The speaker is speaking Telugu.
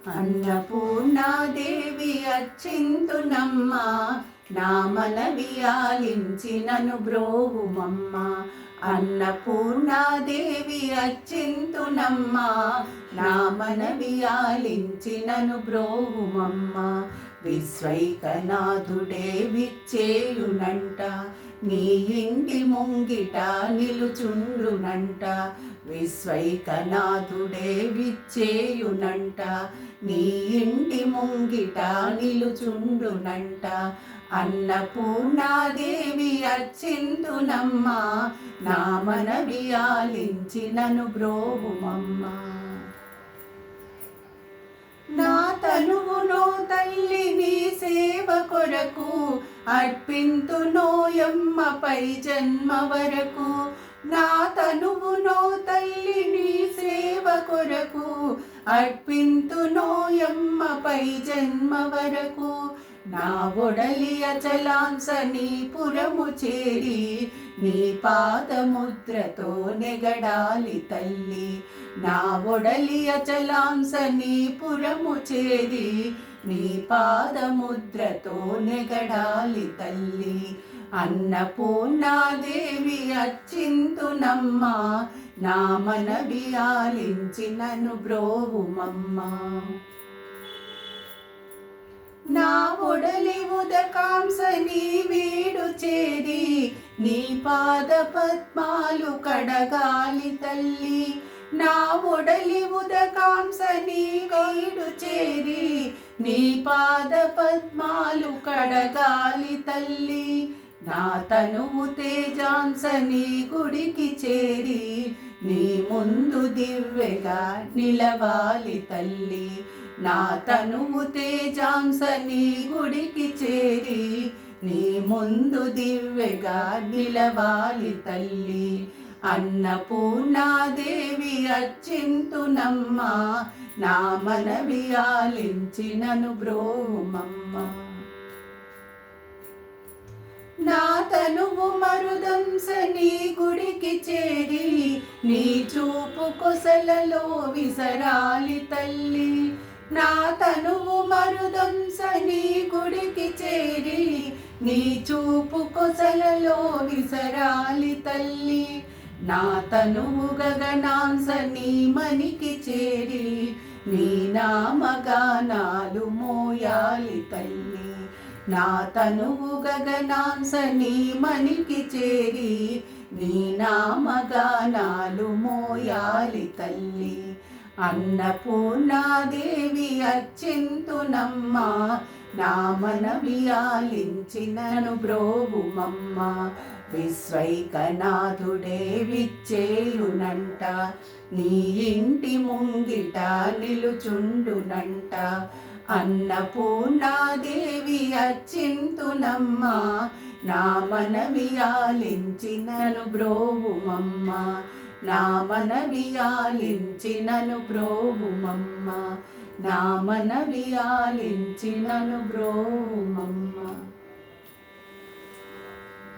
అన్నపూర్ణాదేవి అచ్చింతునమ్మ, నా మనవి ఆలించి నను బ్రోవుమమ్మ. అన్నపూర్ణాదేవి అచ్చింతునమ్మ, నా మనవి ఆలించి నను బ్రోవుమమ్మ. విశ్వైకనాథుడే విచ్చేయునంట, నీ ఇంటి ముంగిట నిలుచుండునంట. విశ్వైకనాథుడే విచ్చేయునంట, నీ ఇంటి ముంగిట నిలుచుండునంట. అన్నపూర్ణాదేవి అచ్చింతునమ్మ, నా మనవి ఆలించి నను బ్రోవుమమ్మ. నా తనువునో తల్లి నీ సేవ కొరకు, అర్పింతునోయమ్మ పై జన్మ వరకు. నా తనువునో తల్లి నీ సేవ కొరకు, అర్పింతునోయమ్మ పై జన్మ వరకు. నా ఒడలి అచలాంస నీ పురము చేరి, నీ పాదముద్రతో నెగడాలి తల్లి. నా ఒడలి అచలాంస నీ పురము చేరి, నీ పాదముద్రతో నెగడాలి తల్లి. అన్నపూర్ణాదేవి అచ్చింతునమ్మ, నా మనవి ఆలించి నను బ్రోవుమమ్మ. నా ఒడలి ఉదకాంస నీ వీడు చేరి, నీ పాద పద్మాలు కడగాలి తల్లి. నా ఒడలి ఉదకాంస నీ వీడు చేరి, నీ పాద పద్మాలు కడగాలి తల్లి. నా తనువు తేజాంస నీ గుడికి చేరి, నీ ముందు దివ్వెగా నిలవాలి తల్లి. నా తనువు తేజాంస నీ గుడికి చేరి, నీ ముందు దివ్వెగా నిలవాలి తల్లి. అన్నపూర్ణాదేవి అచ్చింతునమ్మ, నా మనవి ఆలించి నను బ్రోవుమమ్మ. నా తనువు మరుదంస నీ గుడికి చేరి, నీ చూపు కొసలలో విసరాలి తల్లి. నా తనువు మరుదంస నీ గుడికి చేరి, నీ చూపు కొసలలో విసరాలి తల్లి. నా తనువు గగనాంస నీ మనికి చేరి, నీ నామగానాలు మోయాలి తల్లి. నా తనువు గగనాంస నీ మనికి చేరి, నీ నామగానాలు మోయాలి తల్లి. అన్నపూర్ణాదేవి అచ్చింతునమ్మ, నా మనవి ఆలించి నను బ్రోవుమమ్మ. విశ్వైకనాథుడే విచ్చేయునంట, నీ ఇంటి ముంగిట నిలుచుండునంట. అన్నపూర్ణాదేవి అచ్చింతునమ్మ, నా మనవి ఆలించి నను బ్రోవుమమ్మ. నా మనవి ఆలించి నను బ్రోవుమమ్మ. నా మనవి ఆలించి నను బ్రోవుమమ్మ.